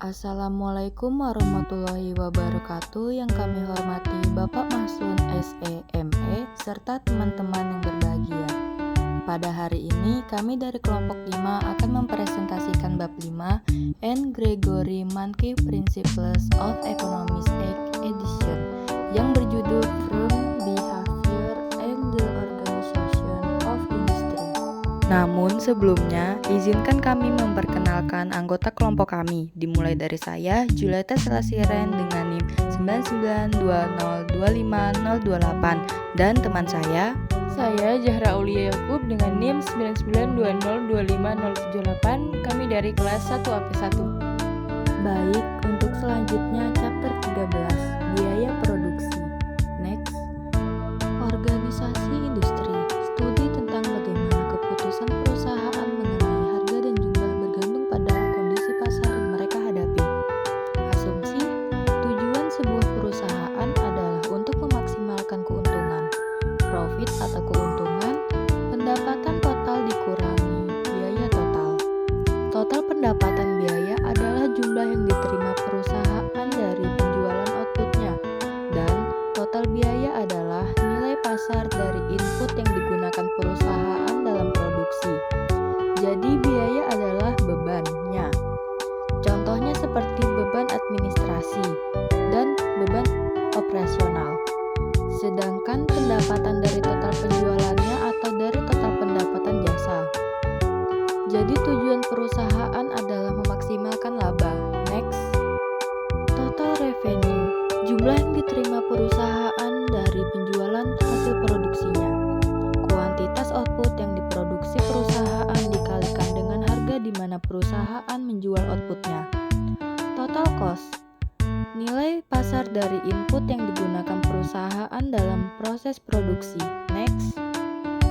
Assalamualaikum warahmatullahi wabarakatuh. Yang kami hormati Bapak Mahsun SEME serta teman-teman yang berbahagia. Pada hari ini kami dari kelompok 5 akan mempresentasikan bab 5 N. Gregory Mankiw Principles of Economics Edition yang berjudul From Behavior and the Organization of Industry. Namun sebelumnya, izinkan kami memperkenalkan anggota kelompok kami, dimulai dari saya, Julieta Selasiren dengan NIM 9920250028 dan teman saya Zahra Aulia Yakub dengan NIM 9920250078. Kami dari kelas 1 AP1. Baik, untuk selanjutnya chapter 13, biaya produksi. Next, organisasi industri. Studi tentang bagaimana keputusan perusahaan mengenai harga dan jumlah bergantung pada kondisi pasar yang mereka hadapi. Asumsi, tujuan sebuah perusahaan adalah untuk memaksimalkan keuntungan, profit atau keuntungan, pendapatan total dikurangi biaya total. Total pendapatan biaya adalah jumlah yang diterima perusahaan dari penjualan outputnya, dan total biaya adalah nilai pasar dari input yang digunakan perusahaan dalam produksi. Jadi biaya adalah bebannya. Contohnya seperti beban administrasi dan beban operasional. Sedangkan pendapatan dari total penjualannya atau dari total pendapatan jasa. Jadi tujuan perusahaan adalah memaksimalkan laba. Next, total revenue, jumlah yang diterima perusahaan dari penjualan hasil produksinya. Kuantitas output yang diproduksi perusahaan dikalikan dengan harga di mana perusahaan menjual outputnya. Total cost, nilai pasar dari input yang digunakan perusahaan dalam proses produksi. Next,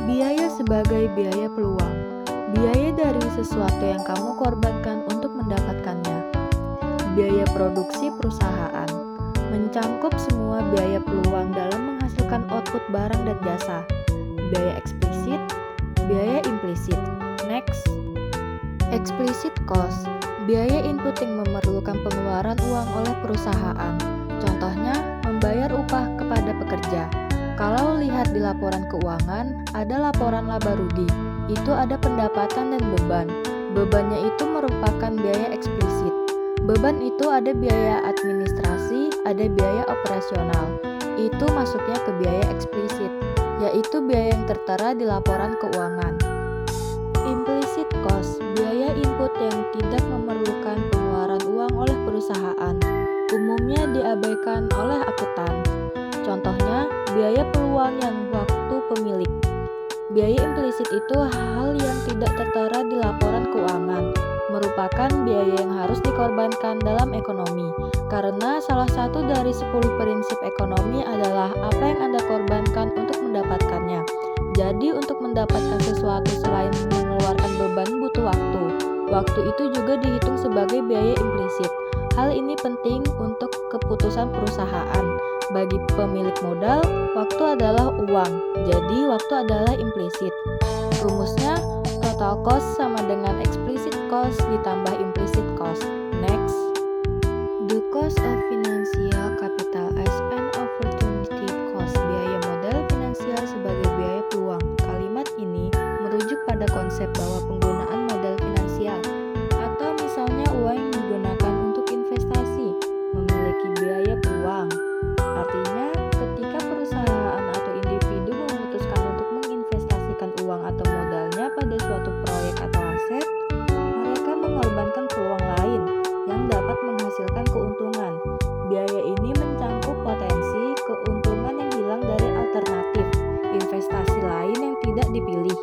biaya sebagai biaya peluang. Biaya dari sesuatu yang kamu korbankan untuk mendapatkannya. Biaya produksi perusahaan mencangkup semua biaya peluang dalam menghasilkan output barang dan jasa. Biaya eksplisit, biaya implisit. Next, explicit cost, biaya input yang memerlukan pengeluaran uang oleh perusahaan. Contohnya, membayar upah kepada pekerja. Kalau lihat di laporan keuangan, ada laporan laba rugi. Itu ada pendapatan dan beban. Bebannya itu merupakan biaya eksplisit. Beban itu ada biaya administrasi, ada biaya operasional. Itu masuknya ke biaya eksplisit, yaitu biaya yang tertera di laporan keuangan. Implicit cost, biaya input yang tidak memerlukan pengeluaran uang oleh perusahaan. Umumnya diabaikan oleh akuntan. Contohnya, biaya peluang yang waktu pemilik. Biaya implisit itu hal yang tidak tertera di laporan keuangan, merupakan biaya yang harus dikorbankan dalam ekonomi, karena salah satu dari 10 prinsip ekonomi adalah apa yang Anda korbankan untuk mendapatkannya. Jadi untuk mendapatkan sesuatu selain mengeluarkan beban butuh waktu. Waktu itu juga dihitung sebagai biaya implisit. Hal ini penting untuk keputusan perusahaan. Bagi pemilik modal, waktu adalah uang, jadi waktu adalah implisit. Rumusnya, total cost sama dengan explicit cost ditambah implicit cost. Next, the cost of financial capital as an opportunity cost, biaya modal finansial sebagai biaya peluang. Kalimat ini merujuk pada konsep bahwa penggunaan modal finansial, atau misalnya uang yang digunakan untuk investasi, memiliki biaya peluang. Artinya, ketika perusahaan atau individu memutuskan untuk menginvestasikan uang atau modalnya pada suatu proyek atau aset, mereka mengorbankan peluang lain yang dapat menghasilkan keuntungan. Biaya ini mencangkup potensi keuntungan yang hilang dari alternatif investasi lain yang tidak dipilih.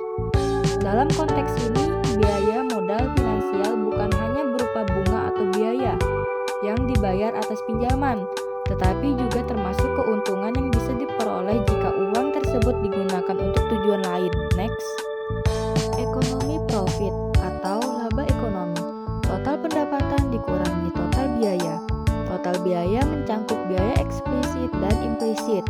Dalam konteks ini, biaya modal finansial bukan hanya berupa bunga atau biaya yang dibayar atas pinjaman, tetapi juga termasuk keuntungan yang bisa diperoleh jika uang tersebut digunakan untuk tujuan lain. Next, ekonomi profit atau laba ekonomi. Total pendapatan dikurangi total biaya. Total biaya mencangkup biaya eksplisit dan implisit.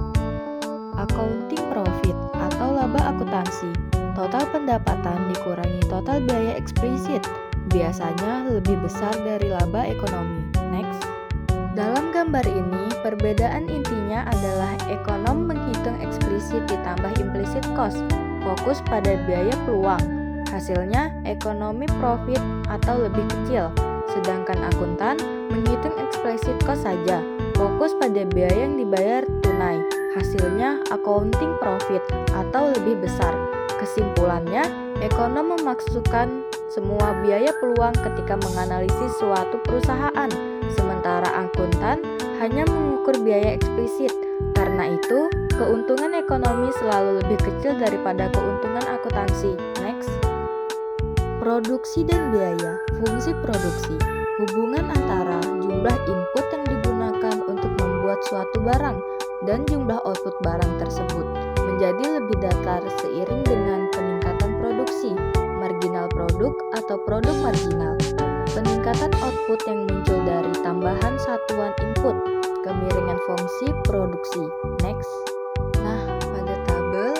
Accounting profit atau laba akuntansi. Total pendapatan dikurangi total biaya eksplisit. Biasanya lebih besar dari laba ekonomi. Next. Dalam gambar ini, perbedaan intinya adalah ekonom menghitung eksplisit ditambah implisit cost, fokus pada biaya peluang. Hasilnya, ekonomi profit atau lebih kecil, sedangkan akuntan menghitung eksplisit cost saja, fokus pada biaya yang dibayar tunai. Hasilnya, accounting profit atau lebih besar. Kesimpulannya, ekonom memasukkan semua biaya peluang ketika menganalisis suatu perusahaan, sementara akuntan hanya mengukur biaya eksplisit. Karena itu, keuntungan ekonomi selalu lebih kecil daripada keuntungan akuntansi. Next. Produksi dan biaya. Fungsi produksi. Hubungan antara jumlah input yang digunakan untuk membuat suatu barang dan jumlah output barang tersebut menjadi lebih datar seiring dengan peningkatan produksi, marginal produk atau produk marginal. Peningkatan output yang muncul dari tambahan satuan input, kemiringan fungsi produksi. Next. Nah, pada tabel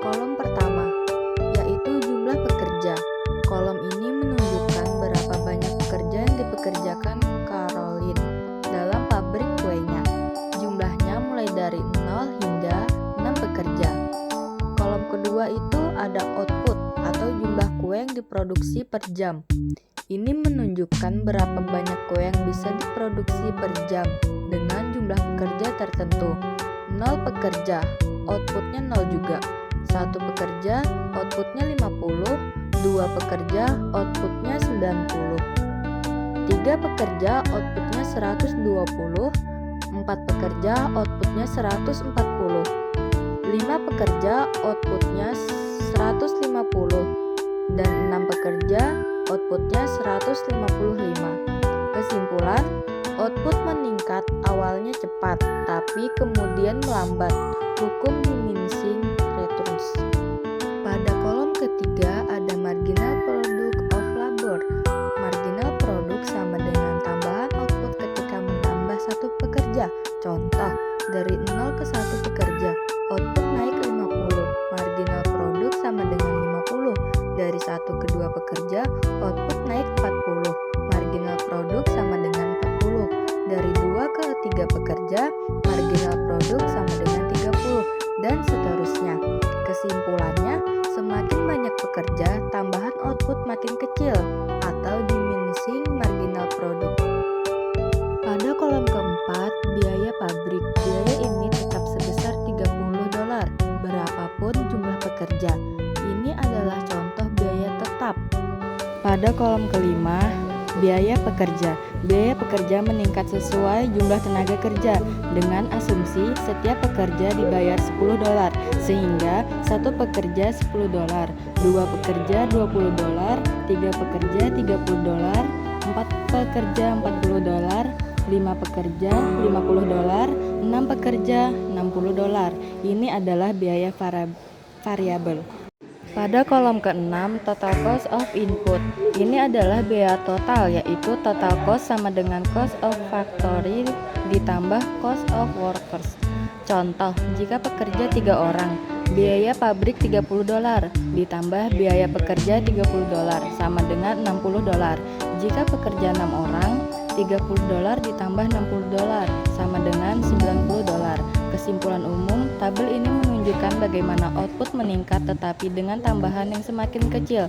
kolom pertama, yaitu jumlah pekerja. Kolom ini menunjukkan berapa banyak pekerja yang dipekerjakan Caroline dalam pabrik kuenya. Jumlahnya mulai dari 0 hingga 6 pekerja. Kolom kedua itu ada output atau jumlah kue yang diproduksi per jam. Ini menunjukkan berapa banyak kue yang bisa diproduksi per jam dengan jumlah pekerja tertentu. 0 pekerja, outputnya 0 juga. 1 pekerja, outputnya 50. 2 pekerja, outputnya 90. 3 pekerja, outputnya 120. 4 pekerja, outputnya 140. 5 pekerja, outputnya 150. Dan 6 pekerja, outputnya 155. Kesimpulan, output meningkat awalnya cepat, tapi kemudian melambat. Hukum diminishing returns. Pada kolom ketiga ada marginal product of labor. Marginal produk sama dengan tambahan output ketika menambah satu pekerja. Contoh, dari 0 ke 1 pekerja, output naik 50. Marginal produk sama dengan 50. Dari 1 ke 2 pekerja, output naik 40. Marginal produk sama dengan 40. Dari 2 ke 3 pekerja, marginal produk sama dengan 30. Dan seterusnya. Kesimpulannya, semakin banyak pekerja, tambahan output makin kecil atau diminishing marginal product. Pada kolom keempat, biaya pabrik. Biaya ini tetap sebesar $30, berapapun jumlah pekerja. Ini adalah contoh biaya tetap. Pada kolom kelima, biaya pekerja. Biaya pekerja meningkat sesuai jumlah tenaga kerja dengan asumsi setiap pekerja dibayar $10, sehingga satu pekerja $10, 2 pekerja $20, 3 pekerja $30, 4 pekerja $40, 5 pekerja $50, 6 pekerja $60. Ini adalah biaya variabel. Pada kolom ke-6, total cost of input. Ini adalah biaya total, yaitu total cost sama dengan cost of factory ditambah cost of workers. Contoh, jika pekerja 3 orang, biaya pabrik $30 ditambah biaya pekerja $30 sama dengan $60. Jika pekerja 6 orang, $30 ditambah $60 sama dengan $90. Kesimpulan umum, tabel ini menunjukkan bagaimana output meningkat tetapi dengan tambahan yang semakin kecil.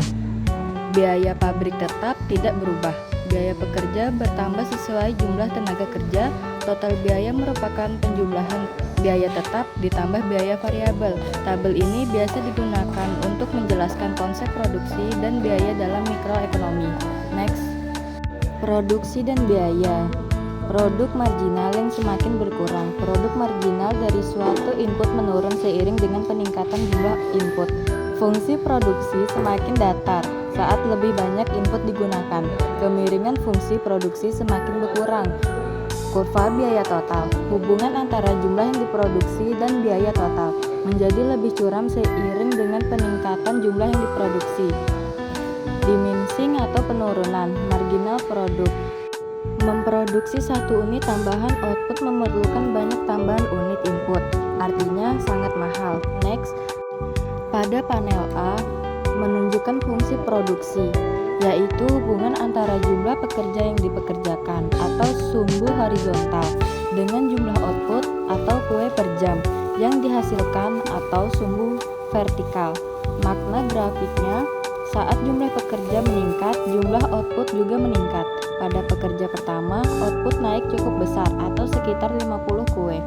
Biaya pabrik tetap tidak berubah. Biaya pekerja bertambah sesuai jumlah tenaga kerja. Total biaya merupakan penjumlahan biaya tetap ditambah biaya variabel. Tabel ini biasa digunakan untuk menjelaskan konsep produksi dan biaya dalam mikroekonomi. Next. Produksi dan biaya. Produk marginal yang semakin berkurang. Produk marginal dari suatu input menurun seiring dengan peningkatan jumlah input. Fungsi produksi semakin datar saat lebih banyak input digunakan. Kemiringan fungsi produksi semakin berkurang. Kurva biaya total. Hubungan antara jumlah yang diproduksi dan biaya total menjadi lebih curam seiring dengan peningkatan jumlah yang diproduksi. Diminishing atau penurunan marginal produk. Memproduksi satu unit tambahan output memerlukan banyak tambahan unit input, artinya sangat mahal. Next. Pada panel A, menunjukkan fungsi produksi, yaitu hubungan antara jumlah pekerja yang dipekerjakan atau sumbu horizontal dengan jumlah output atau kue per jam yang dihasilkan atau sumbu vertikal. Makna grafiknya, saat jumlah pekerja meningkat, jumlah output juga meningkat. Pada pekerja pertama, output naik cukup besar atau sekitar 50 kue.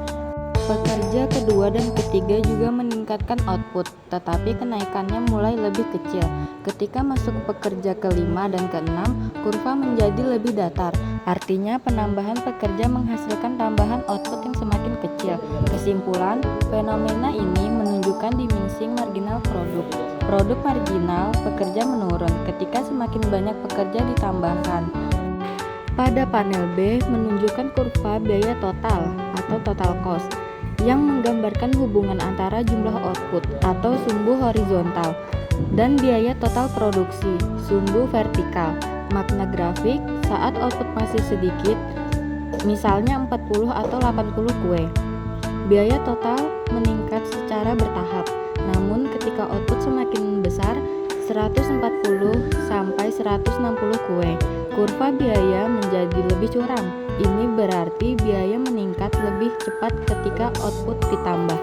Pekerja kedua dan ketiga juga meningkatkan output, tetapi kenaikannya mulai lebih kecil. Ketika masuk pekerja kelima dan keenam, kurva menjadi lebih datar. Artinya penambahan pekerja menghasilkan tambahan output yang semakin kecil. Kesimpulan, fenomena ini menunjukkan diminishing marginal produk. Produk marginal pekerja menurun ketika semakin banyak pekerja ditambahkan. Pada panel B menunjukkan kurva biaya total atau total cost yang menggambarkan hubungan antara jumlah output atau sumbu horizontal dan biaya total produksi sumbu vertikal. Makna grafik, saat output masih sedikit, misalnya 40 atau 80 kue, biaya total meningkat secara bertahap. Namun ketika output semakin besar, 140 sampai 160 kue, kurva biaya menjadi lebih curam. Ini berarti biaya meningkat lebih cepat ketika output ditambah.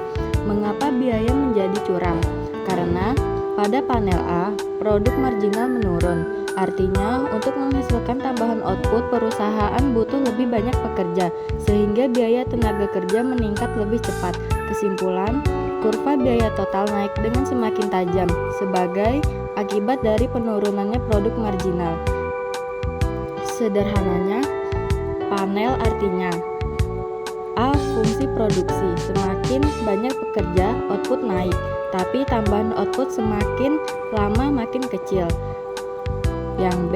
Mengapa biaya menjadi curam? Karena pada panel A, produk marginal menurun. Artinya, untuk menghasilkan tambahan output, perusahaan butuh lebih banyak pekerja, sehingga biaya tenaga kerja meningkat lebih cepat. Kesimpulan, kurva biaya total naik dengan semakin tajam sebagai akibat dari penurunannya produk marginal. Sederhananya, panel artinya A. Fungsi produksi, semakin banyak pekerja, output naik, tapi tambahan output semakin lama makin kecil. Yang B.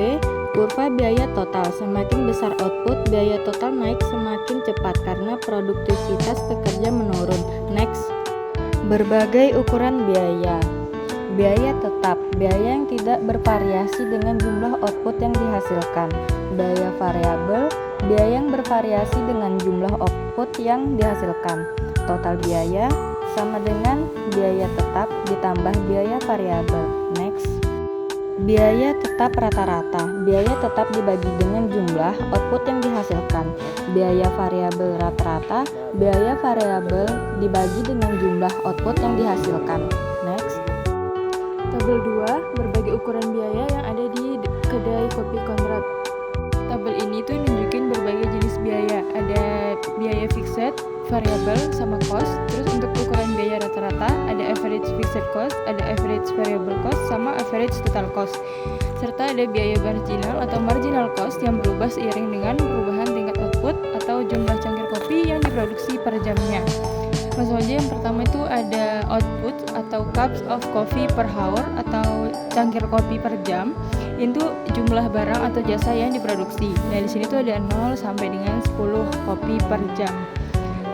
Kurva biaya total, semakin besar output, biaya total naik semakin cepat karena produktivitas pekerja menurun. Next, berbagai ukuran biaya. Biaya tetap, biaya yang tidak bervariasi dengan jumlah output yang dihasilkan. Biaya variabel, biaya yang bervariasi dengan jumlah output yang dihasilkan. Total biaya sama dengan biaya tetap ditambah biaya variabel. Next, biaya tetap rata-rata, biaya tetap dibagi dengan jumlah output yang dihasilkan. Biaya variabel rata-rata, biaya variabel dibagi dengan jumlah output yang dihasilkan. Next, Tabel 2, berbagai ukuran biaya yang ada di kedai kopi Conrad. Tabel ini tuh nunjukin berbagai jenis biaya. Ada biaya fixed, variable, sama cost. Terus untuk ukuran biaya rata-rata ada average fixed cost, ada average variable cost, sama average total cost. Serta ada biaya marginal atau marginal cost yang berubah seiring dengan perubahan tingkat output atau jumlah cangkir kopi yang diproduksi per jamnya. Langsung aja, yang pertama itu ada output atau cups of coffee per hour atau cangkir kopi per jam. Itu jumlah barang atau jasa yang diproduksi. Nah, di sini tuh ada 0 sampai dengan 10 kopi per jam.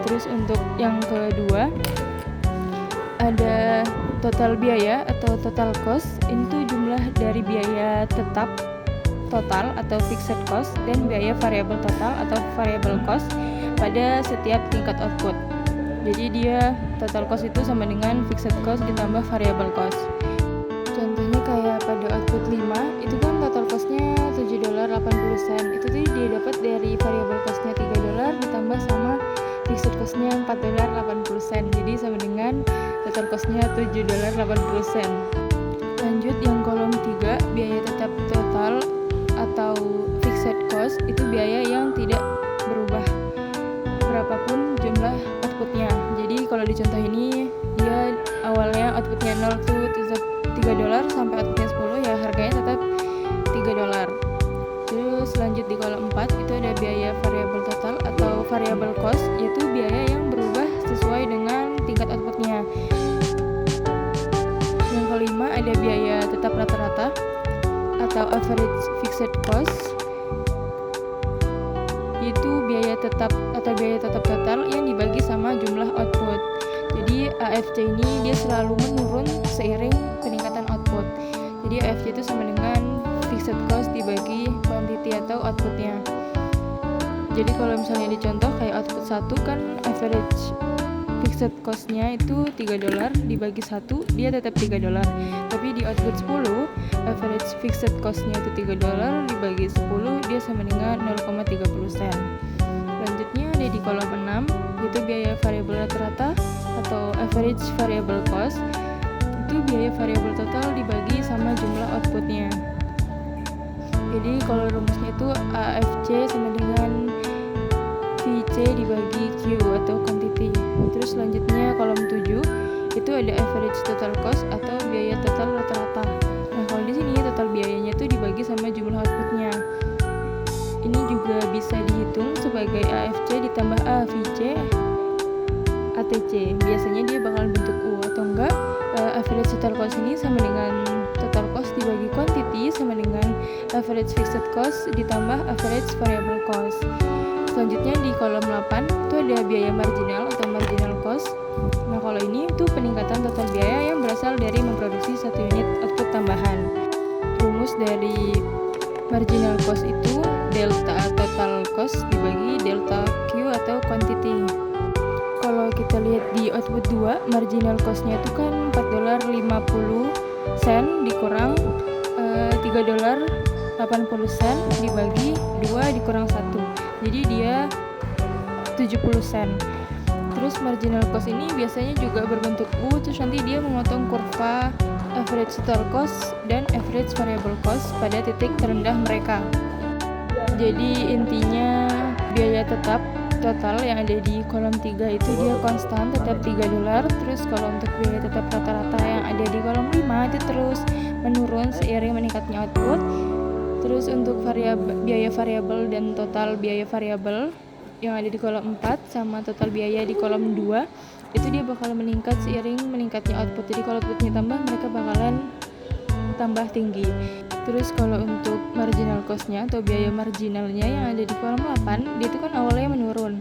Terus untuk yang kedua ada total biaya atau total cost. Itu jumlah dari biaya tetap total atau fixed cost dan biaya variable total atau variable cost pada setiap tingkat output. Jadi dia total cost itu sama dengan fixed cost ditambah variable cost. Contohnya kayak pada output 5, itu kan total costnya $7.80. Itu tuh dia dapat dari variable costnya $3 ditambah sama fixed costnya $4.80. Jadi sama dengan total costnya $7.80. Lanjut yang kolom 3, biaya tetap total atau fixed cost itu biaya yang tidak berubah berapapun jumlah outputnya. Jadi kalau di contoh ini dia awalnya outputnya 0 tuh $3 sampai outputnya 10, ya harganya tetap $3. Terus lanjut di kolom 4 itu ada biaya variable total atau variable cost, yaitu biaya yang berubah sesuai dengan tingkat outputnya. Yang kelima ada biaya tetap rata-rata atau average fixed cost, yaitu biaya tetap atau biaya tetap total yang dibagi sama jumlah output. Jadi AFC ini dia selalu menurun seiring peningkatan output. Jadi AFC itu sama dengan fixed cost dibagi quantity atau outputnya. Jadi kalau misalnya dicontoh kayak output 1 kan average fixed cost-nya itu $3 dibagi 1 dia tetap $3. Tapi di output 10 average fixed cost-nya itu $3 dibagi 10 dia sama dengan 0,30 sen. yaitu biaya variabel rata-rata atau average variable cost. Itu biaya variabel total dibagi sama jumlah outputnya. Jadi kalau rumusnya itu AFC sama dengan VC dibagi Q atau quantity. Terus selanjutnya kolom 7 itu ada average total cost atau biaya total rata-rata. Nah, kalau di sini total biayanya itu dibagi sama jumlah outputnya. Ini juga bisa dihitung sebagai AFC ditambah AVC ATC. Biasanya dia bakal bentuk U atau enggak. Average total cost ini sama dengan total cost dibagi quantity sama dengan average fixed cost ditambah average variable cost. Selanjutnya di kolom 8 itu ada biaya marginal atau marginal cost. Nah, kalau ini itu peningkatan total biaya yang berasal dari memproduksi satu unit output tambahan. Rumus dari marginal cost itu delta total cost dibagi delta Q atau quantity. Kalau kita lihat di output 2, marginal cost-nya itu kan $4.50 dikurang $3.80 dibagi 2 dikurang 1. Jadi dia 70 sen. Terus marginal cost ini biasanya juga berbentuk U, terus nanti dia memotong kurva average total cost dan average variable cost pada titik terendah mereka. Jadi intinya biaya tetap total yang ada di kolom 3 itu dia konstan tetap $3. Terus kalau untuk biaya tetap rata-rata yang ada di kolom 5 itu terus menurun seiring meningkatnya output. Terus untuk biaya variabel dan total biaya variabel yang ada di kolom 4 sama total biaya di kolom 2 itu dia bakal meningkat seiring meningkatnya output. Jadi kalau outputnya tambah, mereka bakalan tambah tinggi. Terus kalau untuk marginal cost-nya atau biaya marginalnya yang ada di kolom 8, dia itu kan awalnya menurun.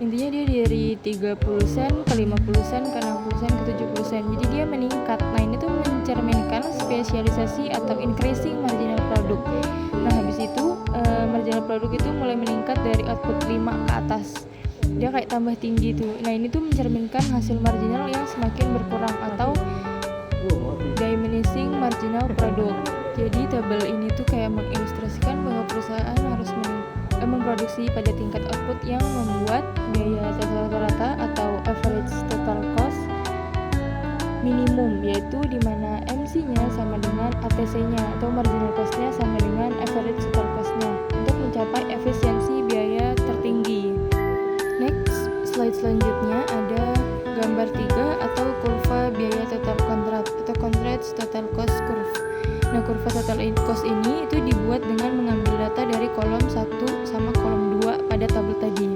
Intinya dia dari 30 sen ke 50 sen ke 60 sen ke 70 sen. Jadi dia meningkat. Nah, ini tuh mencerminkan spesialisasi atau increasing marginal product. Nah, habis itu marginal product itu mulai meningkat dari output 5 ke atas. Dia kayak tambah tinggi tuh. Nah, ini tuh mencerminkan hasil marginal yang semakin berkurang atau diminishing marginal product. Jadi tabel ini tuh kayak mengilustrasikan bahwa perusahaan harus memproduksi pada tingkat output yang membuat biaya total rata atau average total cost minimum, yaitu di mana MC-nya sama dengan ATC-nya atau marginal cost-nya sama dengan average total cost-nya untuk mencapai efisiensi biaya tertinggi. Next, slide selanjutnya ada gambar 3 atau kurva biaya total contract atau contract total cost curve. Nah, kurva total cost ini itu dibuat dengan mengambil data dari kolom 1 sama kolom 2 pada tabel tadi.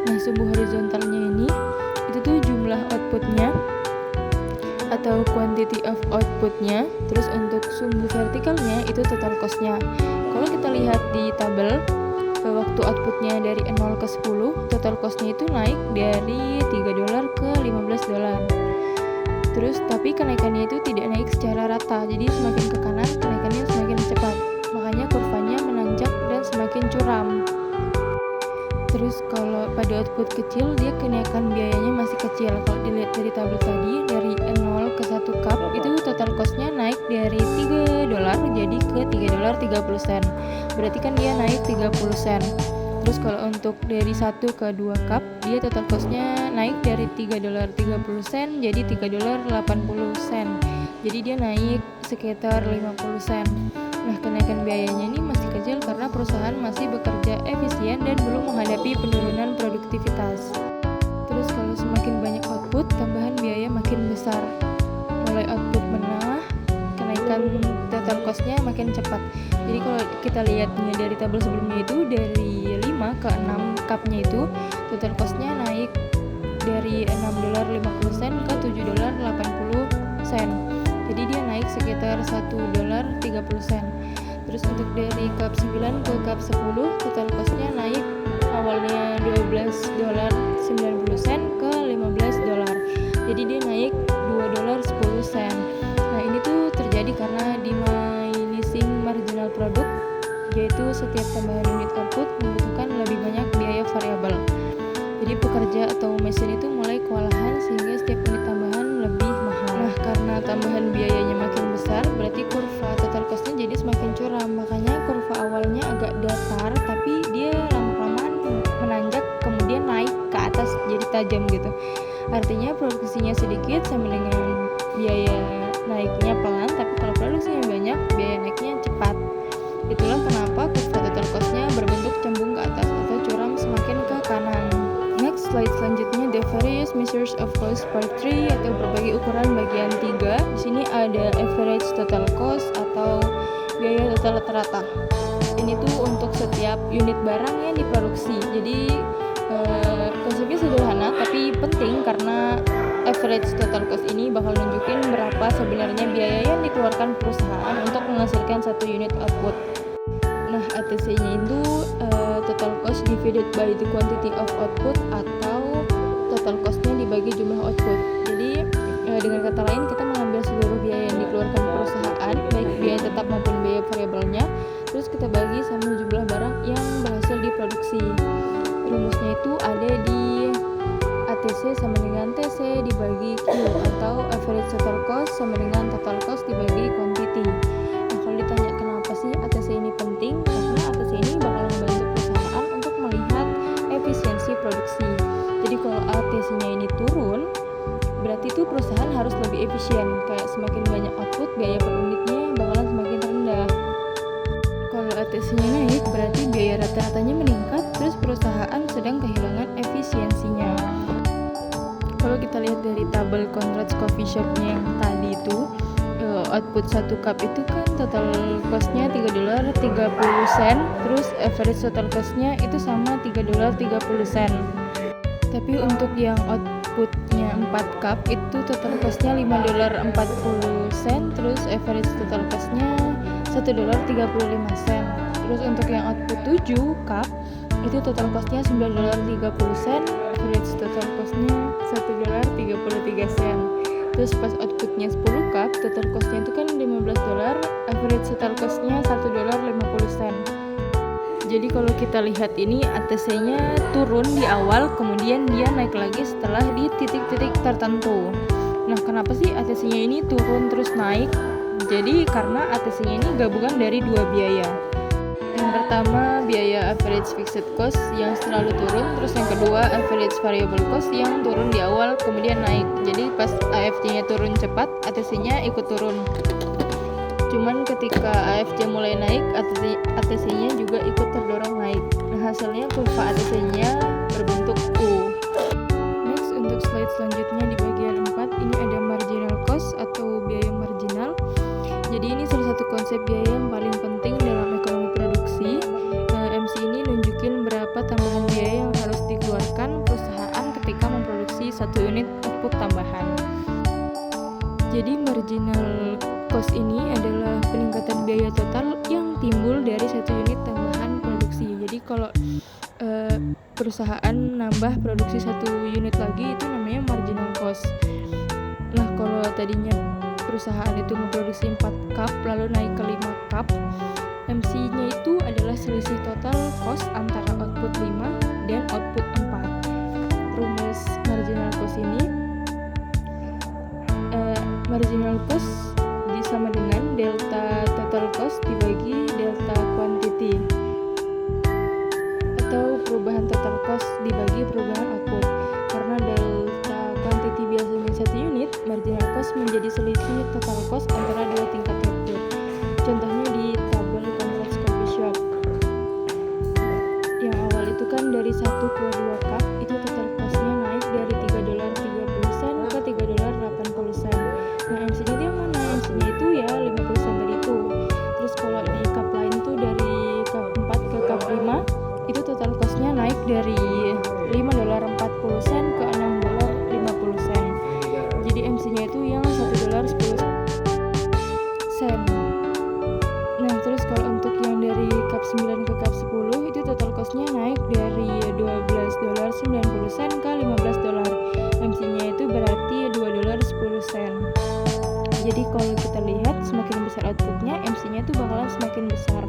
Nah, sumbu horizontalnya ini itu tuh jumlah outputnya atau quantity of outputnya. Terus untuk sumbu vertikalnya itu total cost-nya. Kalau kita lihat di tabel, waktu outputnya dari 0 ke 10, total cost-nya itu naik dari $3 ke $15. Terus tapi kenaikannya itu tidak naik secara rata, jadi semakin ke kanan kenaikannya semakin cepat, makanya kurvanya menanjak dan semakin curam. Terus kalau pada output kecil dia kenaikan biayanya masih kecil. Kalau dilihat dari tabel tadi, dari 0 ke 1 cup itu total cost-nya naik dari $3 jadi ke $3.30. Berarti kan dia naik 30 sen. Terus kalau untuk dari 1 ke 2 cup, dia total cost-nya naik dari $3.30 jadi $3.80. Jadi dia naik sekitar 50 sen. Nah, kenaikan biayanya ini masih kecil karena perusahaan masih bekerja efisien dan belum menghadapi penurunan produktivitas. Terus kalau semakin banyak output, tambahan biaya makin besar. Mulai output menengah, kenaikan total cost-nya makin cepat. Jadi kalau kita lihatnya dari tabel sebelumnya itu dari 5 ke 6 cup-nya itu total cost-nya naik dari $6.50 ke $7.80. Jadi dia naik sekitar $1.30. Terus untuk dari cup 9 ke cup 10 total cost-nya naik awalnya $12.90 ke $15. Jadi dia naik $2.10. Nah, ini tuh terjadi karena diminishing marginal product, yaitu setiap tambahan unit output membutuhkan lebih banyak biaya variabel. Jadi pekerja atau mesin itu mulai kewalahan sehingga setiap unit tambahan lebih mahal. Nah, karena tambahan biayanya makin besar, berarti kurva total cost-nya jadi semakin curam. Makanya kurva awalnya agak datar, tapi dia lama-kelamaan menanjak kemudian naik ke atas jadi tajam gitu. Artinya produksinya sedikit sama dengan biaya naiknya pelan, tapi kalau produksinya banyak, biaya naiknya cepat. Itulah kenapa kurva total cost-nya berbentuk cembung ke atas atau curam semakin ke kanan. Next, slide selanjutnya, the various measures of cost part 3 atau berbagai ukuran bagian 3. Di sini ada average total cost atau biaya total rata-rata. Ini tuh untuk setiap unit barang yang diproduksi. Jadi konsepnya sederhana tapi penting karena average total cost ini bakal nunjukin berapa sebenarnya biaya yang dikeluarkan perusahaan untuk menghasilkan satu unit output. Nah, ATC-nya itu total cost divided by the quantity of output atau total cost-nya dibagi jumlah output. Jadi dengan kata lain kita mengambil seluruh biaya yang dikeluarkan perusahaan, baik biaya tetap maupun biaya variabelnya, terus kita bagi sama jumlah barang yang berhasil diproduksi. Rumusnya itu ada di ATC sama dengan TC dibagi Q atau average total cost sama dengan total cost dibagi quantity. Nah, kalau ditanya kenapa sih ATC ini penting? Karena ATC ini bakal membantu perusahaan untuk melihat efisiensi produksi. Jadi kalau ATC-nya ini turun, berarti itu perusahaan harus lebih efisien. Kayak semakin banyak output, biaya per unitnya bakalan semakin rendah. Kalau ATC-nya naik, berarti biaya rata-ratanya meningkat, terus perusahaan sedang kehilangan efisiensinya. Kalau kita lihat dari tabel Conrad's Coffee Shop-nya yang tadi itu, output 1 cup itu kan total cost-nya $3.30, terus average total cost-nya itu sama $3.30. Tapi untuk yang outputnya 4 cup itu total cost-nya $5.40, terus average total cost-nya $1.35. Terus untuk yang output 7 cup itu total cost-nya $9.30, average total cost-nya $1.33. Terus pas outputnya 10 cup, total cost-nya itu kan $15, average total cost-nya $1.50. Jadi kalau kita lihat ini ATC-nya turun di awal, kemudian dia naik lagi setelah di titik-titik tertentu. Nah, kenapa sih ATC-nya ini turun terus naik? Jadi karena ATC-nya ini gabungan dari dua biaya. Yang pertama biaya average fixed cost yang selalu turun, terus yang kedua average variable cost yang turun di awal kemudian naik. Jadi pas AFC-nya turun cepat, ATC-nya ikut turun. Cuman ketika AFC mulai naik, ATC-nya juga ikut terdorong naik. Nah, hasilnya kurva ATC-nya berbentuk U. Next, untuk slide selanjutnya di bagian 4, ini ada marginal cost atau biaya marginal. Jadi ini salah satu konsep biaya yang paling penting dalam ekonomi produksi. MC ini nunjukin berapa tambahan biaya yang harus dikeluarkan perusahaan ketika memproduksi satu unit output tambahan. Jadi marginal cost ini adalah peningkatan biaya total yang timbul dari satu unit tambahan produksi. Jadi kalau perusahaan nambah produksi satu unit lagi itu namanya marginal cost. Nah, kalau tadinya perusahaan itu memproduksi 4 cup lalu naik ke 5 cup, MC-nya itu adalah selisih total cost antara output 5 dan output 4. Rumus marginal cost ini marginal cost sama dengan delta total cost dibagi delta quantity atau perubahan total cost dibagi perubahan output. Karena delta quantity biasanya 1 unit, marginal cost menjadi selisih total cost antara dua tingkat output. Contohnya di tabel Conrad's Coffee Shop. Yang awal itu kan dari 1 ke 2 cup itu total cost-nya naik dari $3.30 ke $3.80. Nah, MC-nya dia mana? MC-nya itu ya 50% dari itu. Terus kalau di cup lain tuh dari cup 4 ke cup 5 itu total cost-nya naik dari $5.40 ke $6.50. Jadi MC-nya itu yang $1.10. Nah, terus kalau untuk yang dari cup 9 ke cup 10 itu total cost-nya naik dari $12.90 ke $15. MC-nya itu berarti $2.10. Jadi kalau kita lihat semakin besar outputnya, MC-nya itu bakalan semakin besar.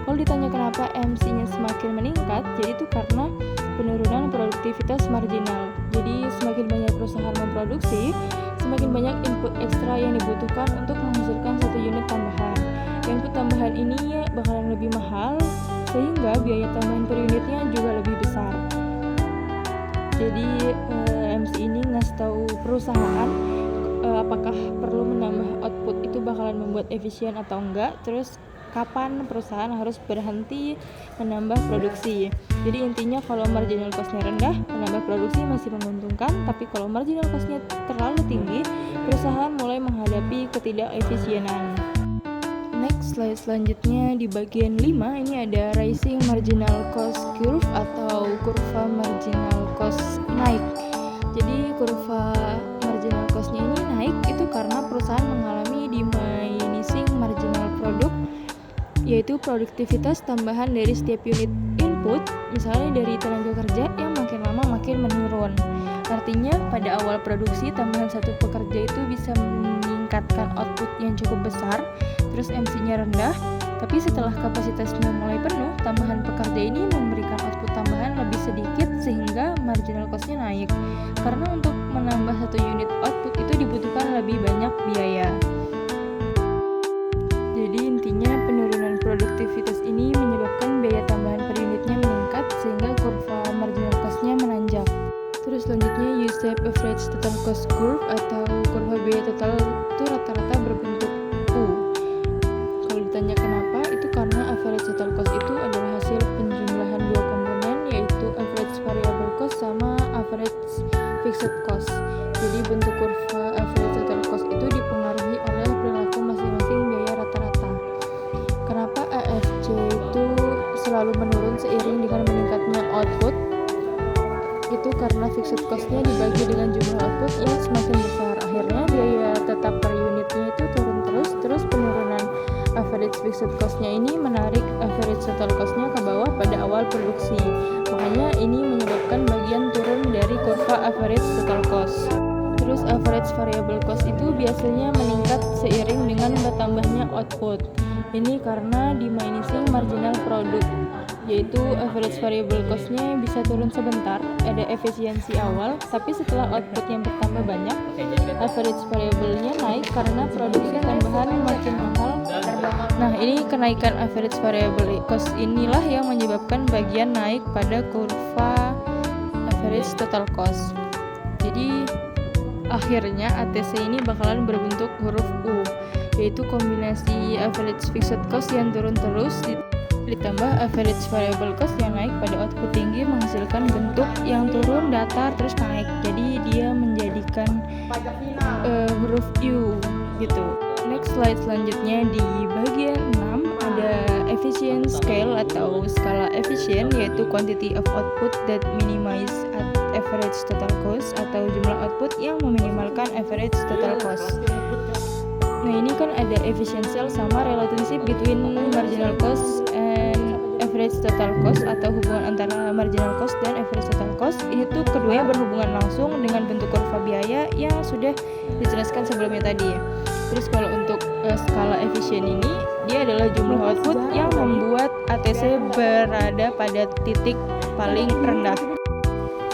Kalau ditanya kenapa MC-nya semakin meningkat, jadi itu karena penurunan produktivitas marginal. Jadi semakin banyak perusahaan memproduksi, semakin banyak input ekstra yang dibutuhkan untuk menghasilkan satu unit tambahan. Input tambahan ini bakalan lebih mahal, sehingga biaya tambahan per unitnya juga lebih besar. Jadi ini ngasih tahu perusahaan apakah perlu menambah output itu bakalan membuat efisien atau enggak, terus kapan perusahaan harus berhenti menambah produksi. Jadi intinya kalau marginal cost-nya rendah, menambah produksi masih menguntungkan, tapi kalau marginal cost-nya terlalu tinggi, perusahaan mulai menghadapi ketidakefisienan. Next, slide selanjutnya di bagian 5 ini ada rising marginal cost curve atau kurva marginal cost naik. Jadi kurva marginal cost-nya ini naik itu karena perusahaan mengalami diminishing marginal product, yaitu produktivitas tambahan dari setiap unit input, misalnya dari tenaga kerja yang makin lama makin menurun. Artinya pada awal produksi tambahan satu pekerja itu bisa meningkatkan output yang cukup besar, terus MC-nya rendah, tapi setelah kapasitasnya mulai penuh, tambahan pekerja ini memberikan output tambahan lebih sedikit sehingga marginal cost-nya naik. Karena untuk menambah satu unit output itu dibutuhkan lebih banyak biaya. Jadi intinya penurunan produktivitas ini menyebabkan biaya tambahan per unitnya meningkat sehingga kurva marginal cost-nya menanjak. Terus selanjutnya U-shape average total cost curve atau kurva biaya total itu rata-rata berbentuk U. Kalau ditanya kenapa, itu karena average total cost itu adalah hasil penjumlahan dua komponen, yaitu average variable cost sama average fixed cost. Jadi bentuk kurva average total cost itu dipengaruhi oleh perilaku masing-masing biaya rata-rata. Kenapa AFC itu selalu menurun seiring dengan meningkatnya output? Itu karena fixed cost-nya dibagi dengan jumlah output yang semakin besar. Akhirnya biaya tetap per unitnya itu turun terus penurunan average fixed cost-nya ini menarik average total cost-nya ke bawah pada awal produksi. Makanya ini menyebabkan bagian turun dari kurva average total cost. Terus average variable cost itu biasanya meningkat seiring dengan bertambahnya output. Ini karena diminishing marginal product, yaitu average variable cost-nya bisa turun sebentar, ada efisiensi awal, tapi setelah output yang bertambah banyak, average variable-nya naik karena produksi tambahan makin mahal. Nah, ini kenaikan average variable cost inilah yang menyebabkan bagian naik pada kurva average total cost. Jadi akhirnya ATC ini bakalan berbentuk huruf U, yaitu kombinasi average fixed cost yang turun terus ditambah average variable cost yang naik pada output tinggi menghasilkan bentuk yang turun datar terus naik. Jadi dia menjadikan huruf U gitu. Next slide selanjutnya di bagian 6 ada efficient scale atau skala efisien, yaitu quantity of output that minimize at average total cost atau jumlah output yang meminimalkan average total cost. Nah, ini kan ada efficiency sama relationship between marginal cost and average total cost atau hubungan antara marginal cost dan average total cost. Itu keduanya berhubungan langsung dengan bentuk kurva biaya yang sudah dijelaskan sebelumnya tadi. Terus kalau untuk skala efisien ini, dia adalah jumlah output yang membuat ATC berada pada titik paling rendah.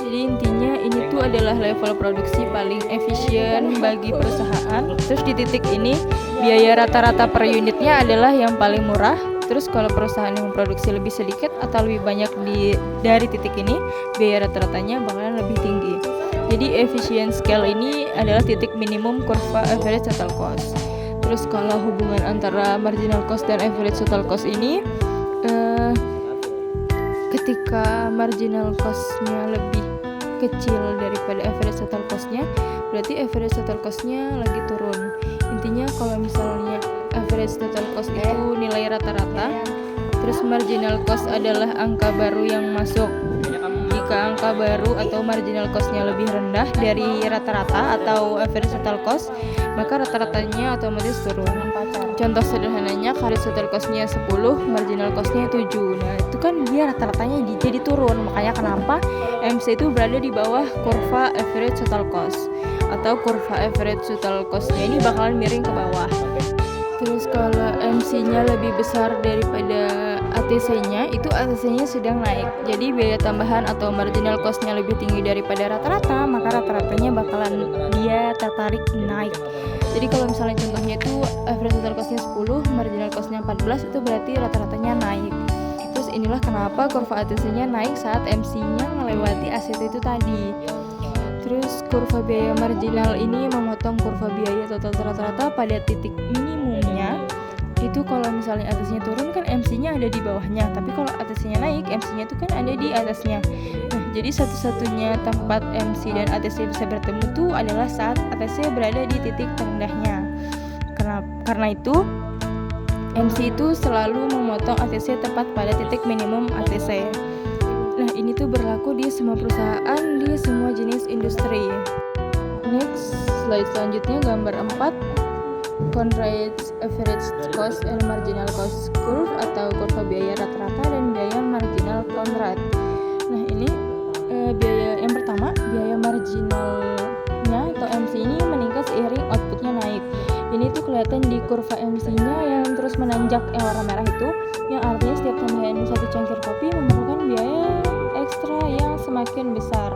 Jadi intinya ini tuh adalah level produksi paling efisien bagi perusahaan. Terus di titik ini biaya rata-rata per unitnya adalah yang paling murah. Terus kalau perusahaan yang memproduksi lebih sedikit atau lebih banyak dari titik ini, biaya rata-ratanya bakalan lebih tinggi. Jadi efficient scale ini adalah titik minimum kurva average total cost. Terus kalau hubungan antara marginal cost dan average total cost ini, ketika marginal cost-nya lebih kecil daripada average total cost-nya, berarti average total cost-nya lagi turun. Intinya kalau misalnya average total cost itu nilai rata-rata, terus marginal cost adalah angka baru yang masuk. Jika angka baru atau marginal cost-nya lebih rendah dari rata-rata atau average total cost, maka rata-ratanya otomatis turun. Contoh sederhananya, average total cost-nya 10, marginal cost-nya 7. Nah, itu kan dia rata-ratanya jadi turun. Makanya kenapa MC itu berada di bawah kurva average total cost, atau kurva average total cost-nya ini bakalan miring ke bawah. Terus kalau MC-nya lebih besar daripada ATC-nya, itu ATC-nya sedang naik. Jadi biaya tambahan atau marginal cost-nya lebih tinggi daripada rata-rata, maka rata-ratanya bakalan dia tertarik naik. Jadi kalau misalnya contohnya itu average total cost-nya 10, marginal cost-nya 14, itu berarti rata-ratanya naik. Terus inilah kenapa kurva ATC-nya naik saat MC-nya melewati ACT itu tadi. Terus kurva biaya marginal ini memotong kurva biaya total rata-rata pada titik minimumnya. Itu kalau misalnya atasnya turun kan MC-nya ada di bawahnya, tapi kalau atasnya naik MC-nya itu kan ada di atasnya. Nah, jadi satu-satunya tempat MC dan ATC bisa bertemu tuh adalah saat ATC berada di titik terendahnya. Karena itu MC itu selalu memotong ATC tepat pada titik minimum ATC. Nah, ini tuh berlaku di semua perusahaan, di semua jenis industri. Next, slide selanjutnya gambar 4. Conrad's average cost and marginal cost curve atau kurva biaya rata-rata dan biaya marginal Conrad. Nah, ini biaya yang pertama, biaya marginalnya atau MC ini meningkat seiring outputnya naik. Ini tuh kelihatan di kurva MC-nya yang terus menanjak yang warna merah itu, yang artinya setiap tambahan satu cangkir kopi memerlukan biaya ekstra yang semakin besar.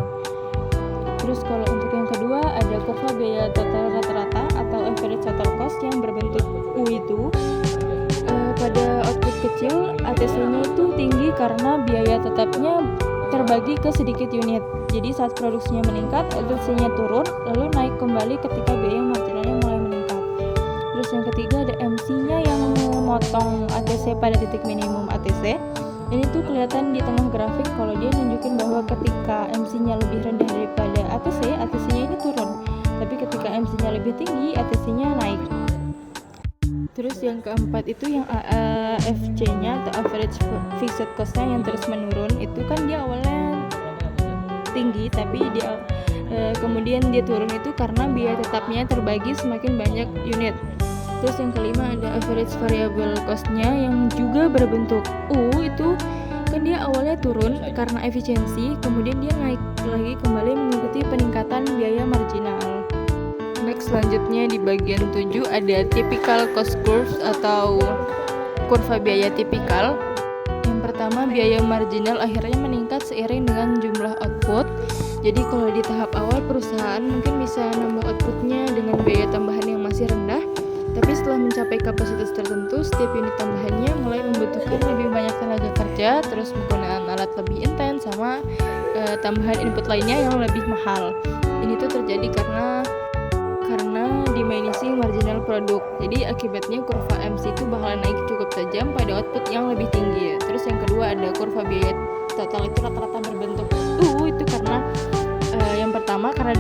Terus kalau untuk yang kedua ada kurva biaya total rata-rata atau average total cost yang berbentuk U itu. Pada output kecil ATC-nya itu tinggi karena biaya tetapnya terbagi ke sedikit unit. Jadi saat produksinya meningkat, ATC-nya turun lalu naik kembali ketika biaya marginalnya mulai meningkat. Terus yang ketiga ada MC-nya yang memotong ATC pada titik minimum ATC. Ini tuh kelihatan di tengah grafik kalau dia nunjukin bahwa ketika MC-nya lebih rendah daripada ATC, ATC-nya ini turun. Tapi ketika MC-nya lebih tinggi, ATC-nya naik. Terus yang keempat itu yang AFC-nya atau average fixed cost-nya yang terus menurun. Itu kan dia awalnya tinggi, tapi dia kemudian dia turun itu karena biaya tetapnya terbagi semakin banyak unit. Terus yang kelima ada average variable cost-nya yang juga berbentuk U. Itu kan dia awalnya turun karena efisiensi, kemudian dia naik lagi kembali mengikuti peningkatan biaya marginal. Next, selanjutnya di bagian 7 ada typical cost curves atau kurva biaya tipikal. Yang pertama, biaya marginal akhirnya meningkat seiring dengan jumlah output. Jadi kalau di tahap awal perusahaan mungkin bisa nambah outputnya dengan biaya tambahan yang masih rendah. Tapi setelah mencapai kapasitas tertentu, setiap unit tambahannya mulai membutuhkan lebih banyak tenaga kerja, terus penggunaan alat lebih intens, sama tambahan input lainnya yang lebih mahal. Ini tuh terjadi karena diminishing marginal produk. Jadi akibatnya kurva MC itu bakalan naik cukup tajam pada output yang lebih tinggi. Terus yang kedua ada kurva biaya total itu rata-rata berbentuk U. Itu karena yang pertama karena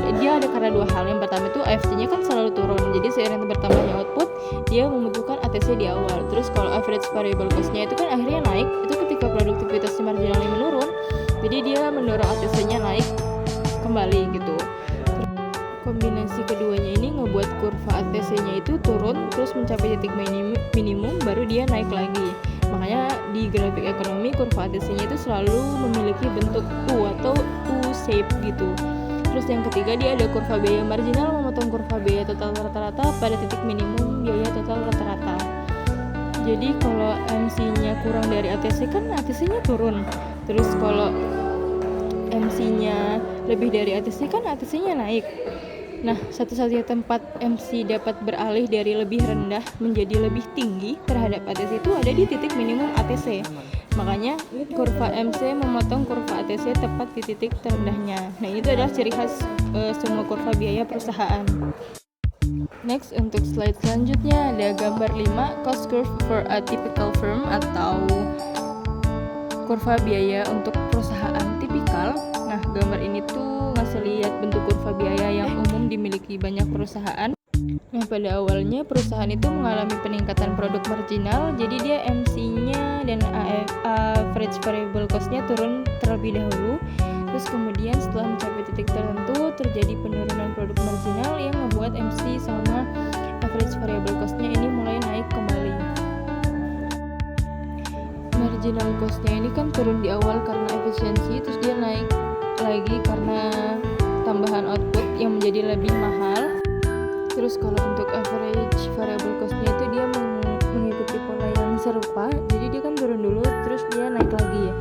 dua hal. Yang pertama itu AFC-nya kan selalu turun. Jadi seiring bertambahnya output, dia membutuhkan ATC di awal. Terus kalau average variable cost-nya itu kan akhirnya naik. Itu ketika produktivitasnya marginalnya menurun. Jadi dia mendorong ATC-nya naik kembali gitu. Kombinasi keduanya ini ngebuat kurva ATC-nya itu turun terus mencapai titik minimum baru dia naik lagi. Makanya di grafik ekonomi kurva ATC-nya itu selalu memiliki bentuk U atau U-shape gitu. Terus yang ketiga dia ada kurva biaya marginal memotong kurva biaya total rata-rata pada titik minimum biaya total rata-rata. Jadi kalau MC-nya kurang dari ATC kan ATC-nya turun. Terus kalau MC-nya lebih dari ATC kan ATC-nya naik. Nah, satu-satunya tempat MC dapat beralih dari lebih rendah menjadi lebih tinggi terhadap ATC itu ada di titik minimum ATC. Makanya kurva MC memotong kurva ATC tepat di titik terendahnya. Nah, itu adalah ciri khas semua kurva biaya perusahaan. Next, untuk slide selanjutnya ada gambar 5 cost curve for a typical firm atau kurva biaya untuk perusahaan tipikal. Nah, gambar ini tuh ngasih lihat bentuk kurva biaya yang umum dimiliki banyak perusahaan. Nah, pada awalnya perusahaan itu mengalami peningkatan produk marginal, jadi dia MC-nya dan average variable cost-nya turun terlebih dahulu. Terus kemudian setelah mencapai titik tertentu, terjadi penurunan produk marginal yang membuat MC sama average variable cost-nya ini mulai naik kembali. Marginal cost-nya ini kan turun di awal karena efisiensi, terus dia naik lagi karena tambahan output yang menjadi lebih mahal. Terus kalau untuk average variable cost-nya itu dia mengikuti pola yang serupa, jadi dia kan turun dulu terus dia naik lagi.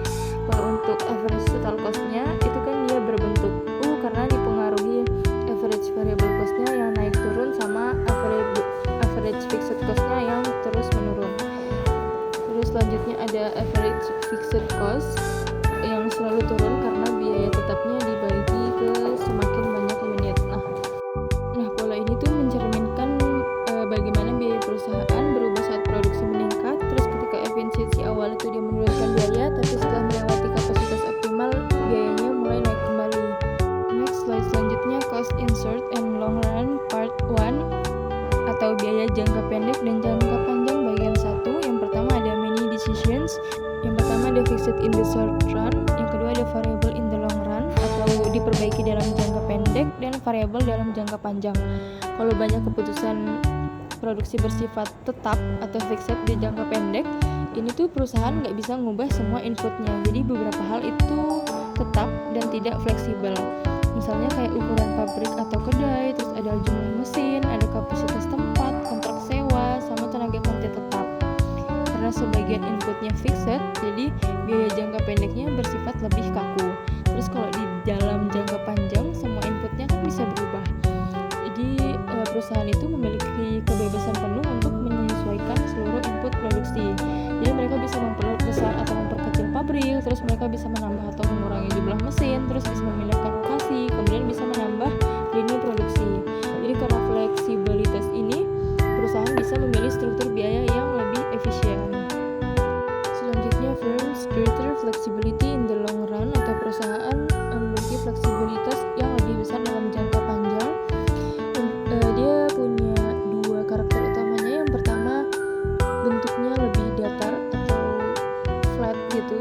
Kalau untuk average total cost-nya itu kan dia berbentuk U karena dipengaruhi average variable cost-nya yang naik turun sama average fixed cost-nya yang terus menurun. Terus selanjutnya ada average fixed cost yang selalu turun karena biaya tetapnya dibagi ke semakin banyak diperbaiki dalam jangka pendek dan variabel dalam jangka panjang. Kalau banyak keputusan produksi bersifat tetap atau fixed di jangka pendek, ini tuh perusahaan nggak bisa ngubah semua inputnya. Jadi beberapa hal itu tetap dan tidak fleksibel. Misalnya kayak ukuran pabrik atau kedai, terus ada jumlah mesin, ada kapasitas tempat, kontrak sewa, sama tenaga kerja tetap. Karena sebagian inputnya fixed, jadi biaya jangka pendeknya bersifat lebih kaku. Terus kalau di dalam jangka panjang, semua inputnya kan bisa berubah. Jadi perusahaan itu memiliki kebebasan penuh untuk menyesuaikan seluruh input produksi. Jadi mereka bisa memperbesar atau memperkecil pabrik, terus mereka bisa menambah atau mengurangi jumlah mesin, terus bisa memindahkan lokasi, kemudian bisa menambah lini produksi. Jadi karena fleksibilitas ini, perusahaan bisa memilih struktur biaya yang lebih efisien. Selanjutnya, firms greater flexibility in the long run, atau perusahaan memiliki fleksibilitas yang lebih besar dalam jangka panjang. Dia punya dua karakter utamanya. Yang pertama, bentuknya lebih datar atau flat gitu.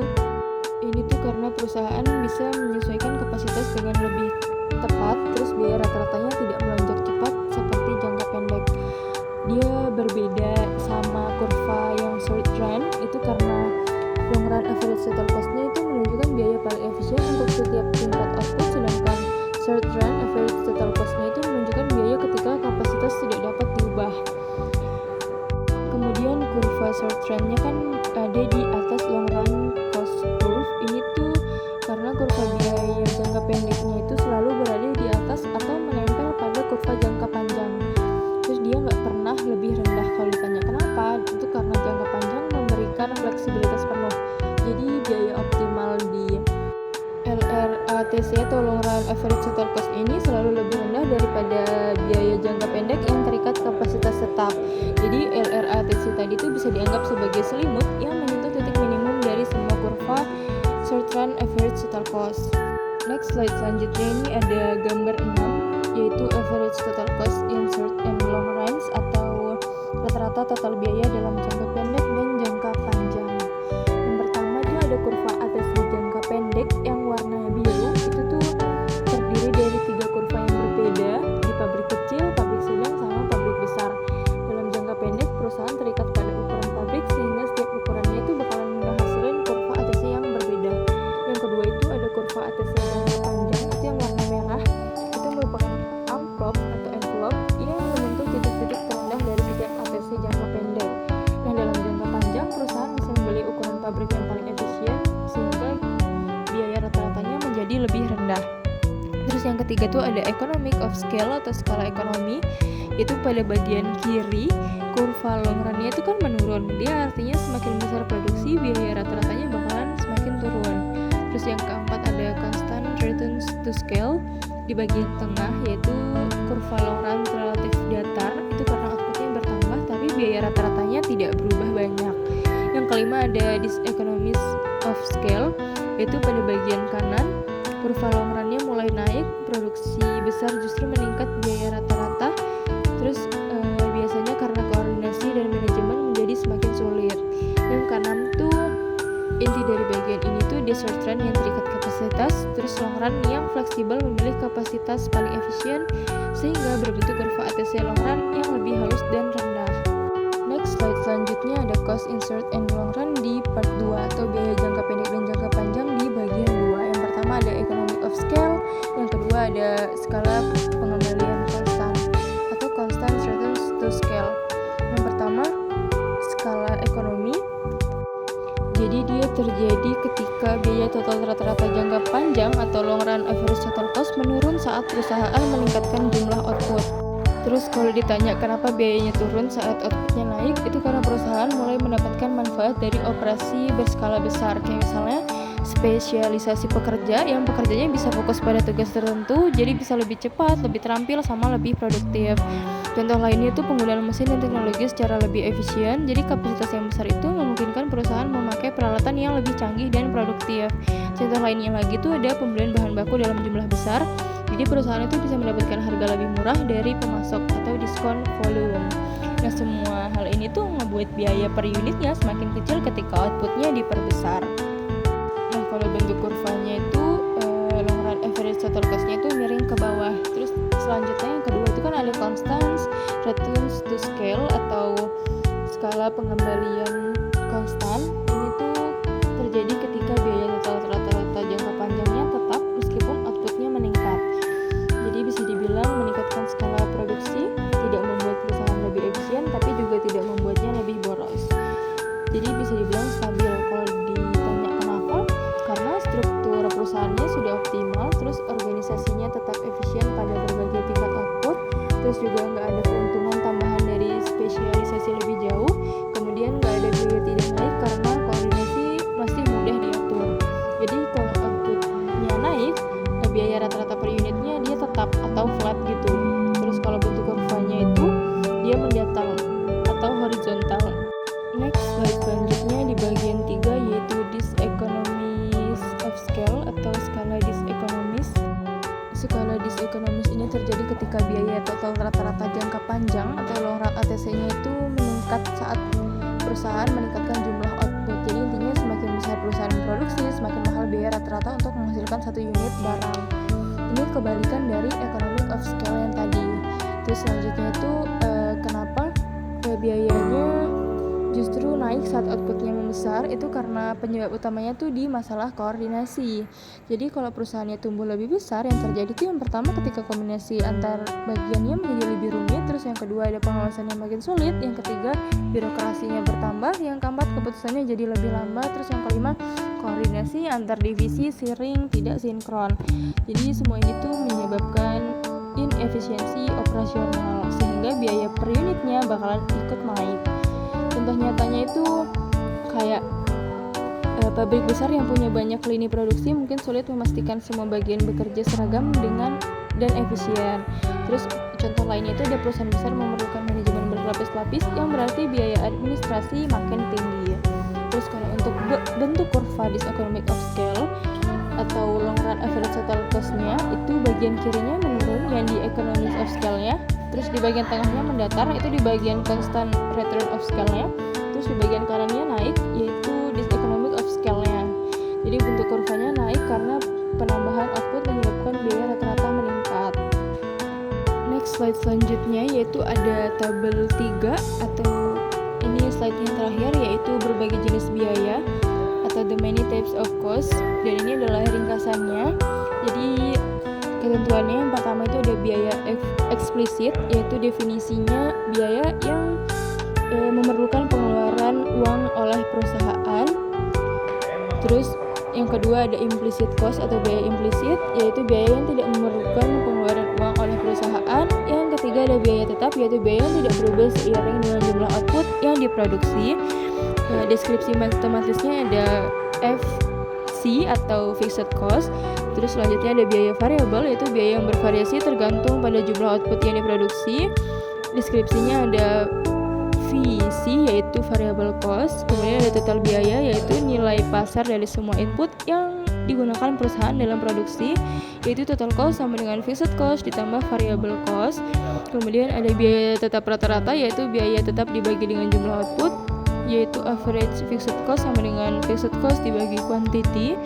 Ini tuh karena perusahaan bisa menyesuaikan kapasitas dengan lebih tepat, terus biaya rata-ratanya tidak melonjak cepat seperti jangka pendek. Dia berbeda sama kurva yang short run, itu karena long run average total cost-nya itu menunjukkan biaya paling efisien untuk setiap tingkat output, sedangkan short run average total cost-nya itu menunjukkan biaya ketika kapasitas tidak dapat diubah. Kemudian kurva short run-nya kan ada di atas long run cost curve. Ini tuh karena kurva biaya jangka pendeknya itu selalu berada di atas atau menempel pada kurva jangka panjang. Terus dia nggak pernah lebih rendah. Kalau ditanya kenapa, itu karena jangka panjang memberikan fleksibilitas penuh. Jadi biaya optimal di LRATC atau long run average total cost ini selalu lebih rendah daripada biaya jangka pendek yang terikat kapasitas tetap. Jadi LRATC tadi itu bisa dianggap sebagai selimut yang menyentuh titik minimum dari semua kurva short run average total cost. Next slide selanjutnya ini ada gambar 6, yaitu average total cost in short and long runs, atau rata-rata total biaya dalam jangka pendek dan jangka panjang. Yang pertama dia ada kurva ATC jangka pendek yang warna biru. Itu tuh terdiri dari 3 kurva yang berbeda di pabrik kecil, pabrik sedang, sama pabrik besar. Dalam jangka pendek, perusahaan terikat pada ukuran pabrik sehingga setiap ukurannya itu bakalan menghasilkan kurva ATC yang berbeda. Yang kedua itu ada kurva ATC jangka panjang, itu yang warna merah. Itu merupakan amplop atau envelope yang menyentuh titik-titik terendah dari setiap ATC jangka pendek. Nah, dalam jangka panjang, perusahaan bisa membeli ukuran pabrik yang paling efisien sehingga biaya rata-ratanya menjadi lebih rendah. Terus yang ketiga tuh ada economic of scale atau skala ekonomi. Itu pada bagian kiri, kurva long run-nya itu kan menurun. Dia artinya semakin besar produksi, biaya rata-ratanya bakalan semakin turun. Terus yang keempat ada constant returns to scale di bagian tengah, yaitu kurva long run relatif datar. Itu karena outputnya bertambah tapi biaya rata-ratanya tidak berubah banyak. Yang kelima ada diseconomies of scale, yaitu pada bagian kanan, kurva long run-nya mulai naik, produksi besar justru meningkat biaya rata-rata. Terus biasanya karena koordinasi dan manajemen menjadi semakin sulit. Yang kanan tuh inti dari bagian ini tuh di short run yang terikat kapasitas, terus long run yang fleksibel memilih kapasitas paling efisien sehingga berbentuk kurva ATC long run yang lebih halus dan rendah. Next slide selanjutnya ada cost in short and long run di part 2 atau biaya jangka pendek dan jangka panjang di bagian 2. Yang pertama ada economic of scale, yang kedua ada skala pengembalian konstan atau constant returns to scale. Yang pertama skala ekonomi. Jadi dia terjadi ketika biaya total rata-rata jangka panjang atau long run average total cost menurun saat perusahaan meningkatkan jumlah output. Terus kalau ditanya kenapa biayanya turun saat outputnya naik, itu karena perusahaan mulai mendapatkan manfaat dari operasi berskala besar. Kayak misalnya spesialisasi pekerja yang pekerjanya bisa fokus pada tugas tertentu, jadi bisa lebih cepat, lebih terampil, sama lebih produktif. Contoh lainnya itu penggunaan mesin dan teknologi secara lebih efisien. Jadi kapasitas yang besar itu memungkinkan perusahaan memakai peralatan yang lebih canggih dan produktif. Contoh lainnya lagi itu ada pembelian bahan baku dalam jumlah besar. Jadi perusahaan itu bisa mendapatkan harga lebih murah dari pemasok atau diskon volume. Nah, semua hal ini tuh ngebuat biaya per unitnya semakin kecil ketika outputnya diperbesar. Nah, kalau bentuk kurvanya itu long run average total cost-nya itu miring ke bawah. Terus selanjutnya yang kedua itu kan ada constants returns to scale atau skala pengembalian konstan. Ini tuh terjadi ketika biaya total rata-rata jangka panjangnya tetap meskipun outputnya meningkat. Jadi bisa dibilang meningkatkan skala produksi tidak membuat perusahaan lebih efisien, tapi juga tidak membuatnya lebih boros. Jadi bisa dibilang stabil. Kalau ditanya kenapa, karena struktur perusahaannya sudah optimal, terus organisasinya tetap efisien pada berbagai tingkat output, terus juga nggak ada keuntungan tambahan dari spesialisasi lebih jauh, kemudian nggak ada biaya tidak naik karena koordinasi masih mudah diatur. Jadi kalau outputnya naik, biaya rata-rata per unitnya dia tetap atau flat gitu. Terus kalau bentuk kurvanya itu dia mendatar atau horizontal. Next, slide selanjutnya di bagian 3 yaitu diseconomies of scale atau skala diseconomies. Skala diseconomies ini terjadi ketika biaya total rata-rata jangka panjang atau long run ATC-nya itu meningkat saat perusahaan meningkatkan jumlah output. Jadi intinya semakin besar perusahaan produksi, semakin mahal biaya rata-rata untuk menghasilkan satu unit barang. Ini kebalikan dari economy of scale yang tadi. Terus selanjutnya itu kenapa biayanya justru naik saat outputnya membesar, itu karena penyebab utamanya tuh di masalah koordinasi. Jadi kalau perusahaannya tumbuh lebih besar, yang terjadi tuh yang pertama ketika kombinasi antar bagiannya menjadi lebih rumit, terus yang kedua ada pengawasan yang makin sulit, yang ketiga birokrasinya bertambah, yang keempat keputusannya jadi lebih lambat, terus yang kelima koordinasi antar divisi sering tidak sinkron. Jadi semua ini tuh menyebabkan inefisiensi operasional sehingga biaya per unitnya bakalan ikut naik. Contoh nyatanya itu kayak pabrik besar yang punya banyak lini produksi mungkin sulit memastikan semua bagian bekerja seragam dengan dan efisien. Terus contoh lainnya itu ada perusahaan besar memerlukan manajemen berlapis-lapis yang berarti biaya administrasi makin tinggi. Terus kalau untuk bentuk kurva diseconomies of scale atau long run average total cost-nya itu bagian kirinya menurun yang di economies of scale-nya. Terus di bagian tengahnya mendatar, itu di bagian constant return of scale-nya. Terus di bagian kanannya naik, yaitu diseconomies of scale-nya. Jadi bentuk kurvanya naik karena penambahan output menyebabkan biaya rata-rata meningkat. Next slide selanjutnya yaitu ada tabel 3 atau ini slide yang terakhir yaitu berbagai jenis biaya atau the many types of cost. Dan ini adalah ringkasannya. Jadi ketentuannya yang pertama itu ada biaya eksplisit, yaitu definisinya biaya yang memerlukan pengeluaran uang oleh perusahaan. Terus yang kedua ada implicit cost atau biaya implisit, yaitu biaya yang tidak memerlukan pengeluaran uang oleh perusahaan. Yang ketiga ada biaya tetap, yaitu biaya yang tidak berubah seiring dengan jumlah output yang diproduksi. Deskripsi matematisnya ada FC atau fixed cost. Terus selanjutnya ada biaya variabel, yaitu biaya yang bervariasi tergantung pada jumlah output yang diproduksi. Deskripsinya ada VC yaitu variable cost. Kemudian ada total biaya yaitu nilai pasar dari semua input yang digunakan perusahaan dalam produksi, yaitu total cost sama dengan fixed cost ditambah variable cost. Kemudian ada biaya tetap rata-rata yaitu biaya tetap dibagi dengan jumlah output, yaitu average fixed cost sama dengan fixed cost dibagi quantity.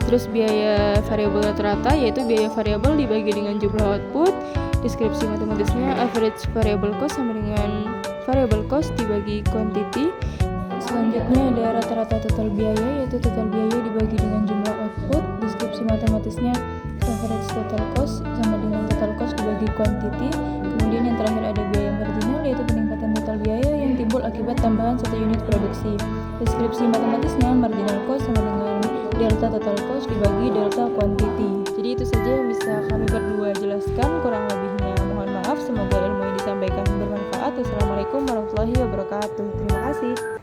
Terus biaya variabel rata-rata yaitu biaya variabel dibagi dengan jumlah output. Deskripsi matematisnya average variable cost sama dengan variable cost dibagi quantity. Selanjutnya ada rata-rata total biaya yaitu total biaya dibagi dengan jumlah output. Deskripsi matematisnya average total cost sama dengan total cost dibagi quantity. Kemudian yang terakhir ada biaya marginal yaitu peningkatan total biaya yang timbul akibat tambahan satu unit produksi. Deskripsi matematisnya marginal cost sama dengan delta total cost dibagi delta quantity. Jadi itu saja yang bisa kami berdua jelaskan, kurang lebihnya mohon maaf. Semoga ilmu yang disampaikan bermanfaat. Wassalamualaikum warahmatullahi wabarakatuh. Terima kasih.